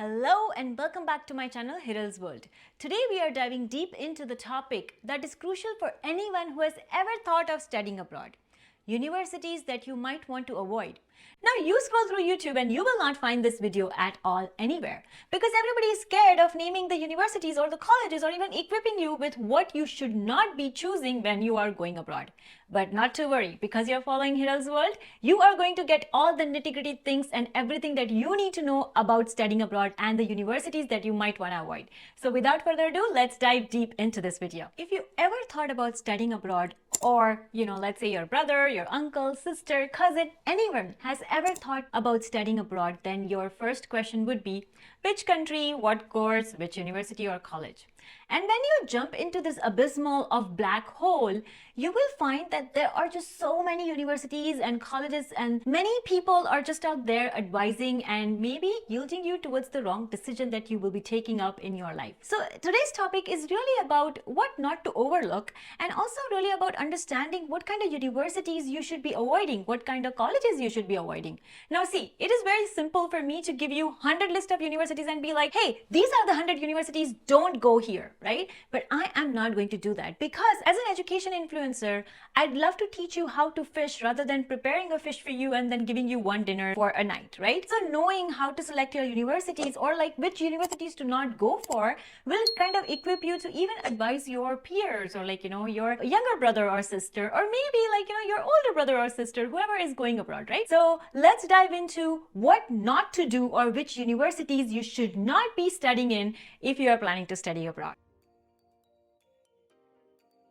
Hello and welcome back to my channel HiralsWorld. Today we are diving deep into the topic that is crucial for anyone who has ever thought of studying abroad. Universities that you might want to avoid. Now you scroll through YouTube and you will not find this video at all anywhere because everybody is scared of naming the universities or the colleges or even equipping you with what you should not be choosing when you are going abroad. But not to worry, because you're following HiralsWorld, you are going to get all the nitty-gritty things and everything that you need to know about studying abroad and the universities that you might want to avoid. So without further ado, let's dive deep into this video. If you ever thought about studying abroad, or let's say your brother, your uncle, sister, cousin, anyone has ever thought about studying abroad, then your first question would be which country, what course, which university or college. And when you jump into this abysmal of black hole, you will find that there are just so many universities and colleges, and many people are just out there advising and maybe yielding you towards the wrong decision that you will be taking up in your life. So today's topic is really about what not to overlook, and also really about understanding what kind of universities you should be avoiding, what kind of colleges you should be avoiding. Now see, it is very simple for me to give you 100 list of universities and be like, hey, these are the 100 universities, don't go here, right? But I am not going to do that, because as an education influencer, I'd love to teach you how to fish rather than preparing a fish for you and then giving you one dinner for a night, right? So knowing how to select your universities, or like which universities to not go for, will kind of equip you to even advise your peers, or your younger brother or sister, or maybe your older brother or sister, whoever is going abroad, right? So let's dive into what not to do, or which universities you should not be studying in if you are planning to study abroad.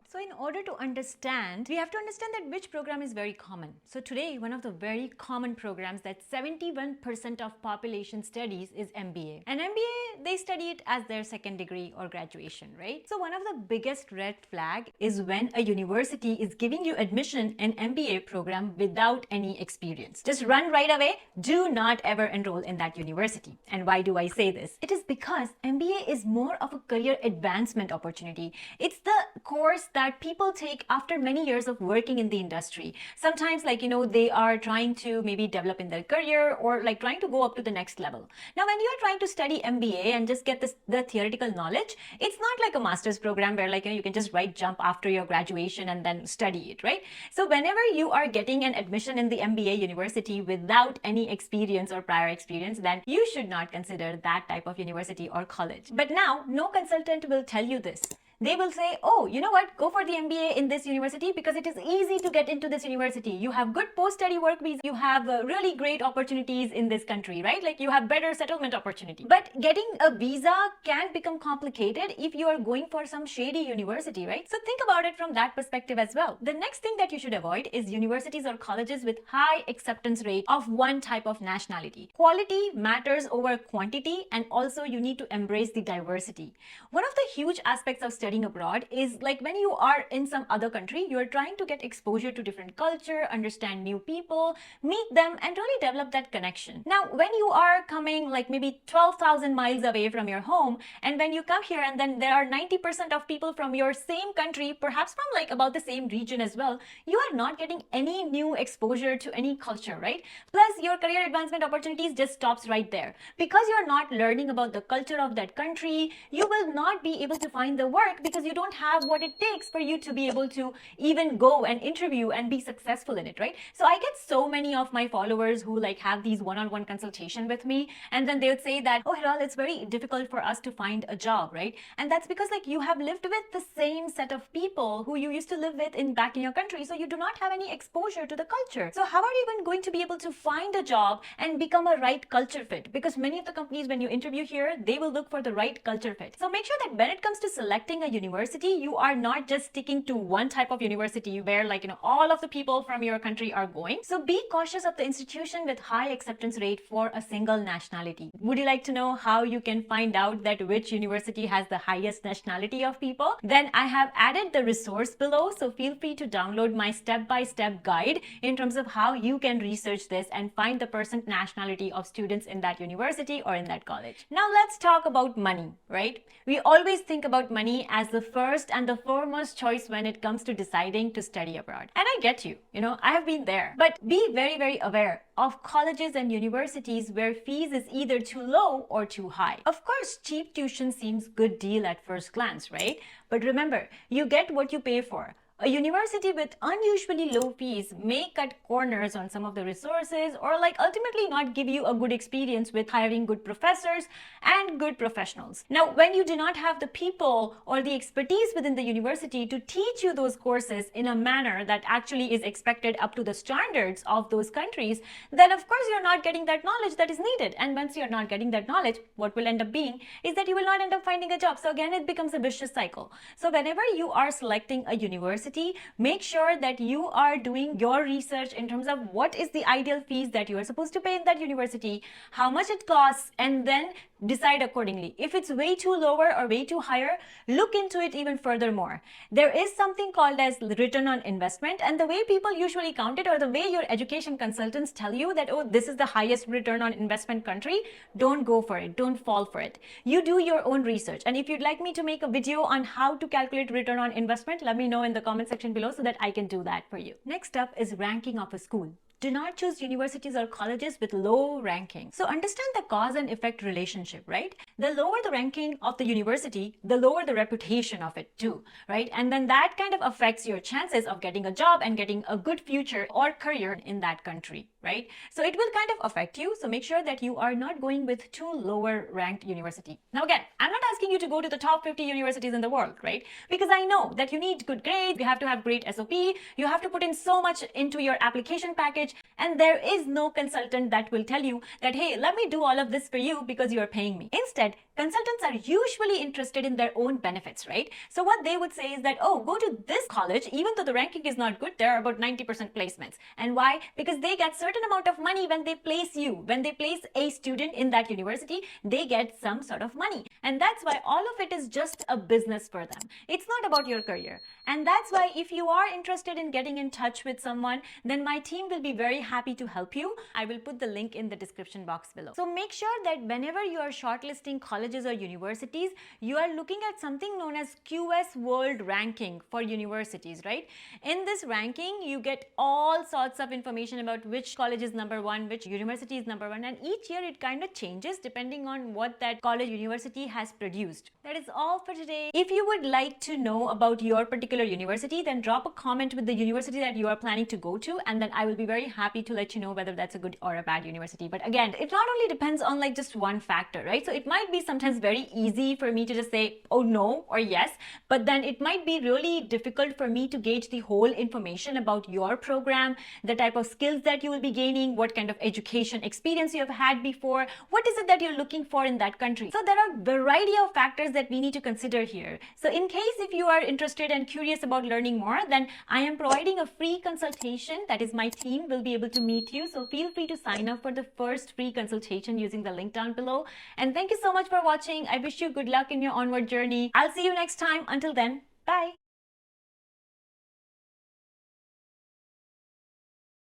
So in order to understand, we have to understand that which program is very common. So today, one of the very common programs that 71% of population studies is MBA. And MBA, they study it as their second degree or graduation, right? So one of the biggest red flag is when a university is giving you admission in MBA program without any experience. Just run right away. Do not ever enroll in that university. And why do I say this? It is because MBA is more of a career advancement opportunity. It's the course that people take after many years of working in the industry. Sometimes they are trying to maybe develop in their career, or trying to go up to the next level. Now when you are trying to study MBA and just get the theoretical knowledge, it's not like a master's program where you can just jump after your graduation and then study it, right? So whenever you are getting an admission in the MBA university without any experience or prior experience, then you should not consider that type of university or college. But now no consultant will tell you this. They will say, oh, you know what, go for the MBA in this university because it is easy to get into this university. You have good post-study work visa. You have really great opportunities in this country, right? You have better settlement opportunity. But getting a visa can become complicated if you are going for some shady university, right? So think about it from that perspective as well. The next thing that you should avoid is universities or colleges with high acceptance rate of one type of nationality. Quality matters over quantity, and also you need to embrace the diversity. One of the huge aspects of studying abroad is when you are in some other country, you are trying to get exposure to different culture, understand new people, meet them, and really develop that connection. Now when you are coming maybe 12,000 miles away from your home, and when you come here and then there are 90% of people from your same country, perhaps from about the same region as well, you are not getting any new exposure to any culture, right? Plus your career advancement opportunities just stops right there. Because you're not learning about the culture of that country, you will not be able to find the work because you don't have what it takes for you to be able to even go and interview and be successful in it, right? So I get so many of my followers who have these one-on-one consultation with me, and then they would say that, oh Hiral, it's very difficult for us to find a job, right? And that's because you have lived with the same set of people who you used to live with back in your country, so you do not have any exposure to the culture. So how are you even going to be able to find a job and become a right culture fit? Because many of the companies, when you interview here, they will look for the right culture fit. So make sure that when it comes to selecting a university, you are not just sticking to one type of university where all of the people from your country are going. So be cautious of the institution with high acceptance rate for a single nationality. Would you like to know how you can find out that which university has the highest nationality of people? Then I have added the resource below, so feel free to download my step-by-step guide in terms of how you can research this and find the percent nationality of students in that university or in that college. Now let's talk about money, right? We always think about money as the first and the foremost choice when it comes to deciding to study abroad. And I get you, I have been there. But be very, very aware of colleges and universities where fees is either too low or too high. Of course, cheap tuition seems good deal at first glance, right? But remember, you get what you pay for. A university with unusually low fees may cut corners on some of the resources or ultimately not give you a good experience with hiring good professors and good professionals. Now, when you do not have the people or the expertise within the university to teach you those courses in a manner that actually is expected up to the standards of those countries, then of course you're not getting that knowledge that is needed. And once you're not getting that knowledge, what will end up being is that you will not end up finding a job. So again, it becomes a vicious cycle. So whenever you are selecting a university, make sure that you are doing your research in terms of what is the ideal fees that you are supposed to pay in that university, how much it costs, and then decide accordingly. If it's way too lower or way too higher, look into it even furthermore. There is something called as return on investment, and the way people usually count it, or the way your education consultants tell you that, oh, this is the highest return on investment country, don't go for it, don't fall for it. You do your own research, and if you'd like me to make a video on how to calculate return on investment, let me know in the comment section below so that I can do that for you. Next up is ranking of a school. Do not choose universities or colleges with low ranking. So understand the cause and effect relationship, right? The lower the ranking of the university, the lower the reputation of it too, right? And then that kind of affects your chances of getting a job and getting a good future or career in that country, right? So it will kind of affect you. So make sure that you are not going with too lower ranked university. Now again, I'm not asking you to go to the top 50 universities in the world, right? Because I know that you need good grades, you have to have great SOP, you have to put in so much into your application package, and there is no consultant that will tell you that, hey, let me do all of this for you because you are paying me. Instead, consultants are usually interested in their own benefits, right? So what they would say is that, oh, go to this college, even though the ranking is not good, there are about 90% placements. And why? Because they get certain amount of money when they place you. When they place a student in that university, they get some sort of money. And that's why all of it is just a business for them. It's not about your career. And that's why if you are interested in getting in touch with someone, then my team will be very happy to help you. I will put the link in the description box below. So make sure that whenever you are shortlisting colleges or universities, you are looking at something known as Queswealth ranking for universities, right? In this ranking, you get all sorts of information about which college is number one, which university is number one, and each year it kind of changes depending on what that college university has produced. That is all for today. If you would like to know about your particular university, then drop a comment with the university that you are planning to go to, and then I will be very happy to let you know whether that's a good or a bad university. But again, it not only depends on just one factor, right? So it might be sometimes very easy for me to just say, oh no or yes, but then it might be really difficult for me to gauge the whole information about your program, the type of skills that you will be gaining, what kind of education experience you have had before, what is it that you're looking for in that country. So there are a variety of factors that we need to consider here. So in case if you are interested and curious about learning more, then I am providing a free consultation. That is, my team will be able to meet you. So feel free to sign up for the first free consultation using the link down below. And thank you so much for watching. I wish you good luck in your onward journey. I'll see you next time. Until then, bye.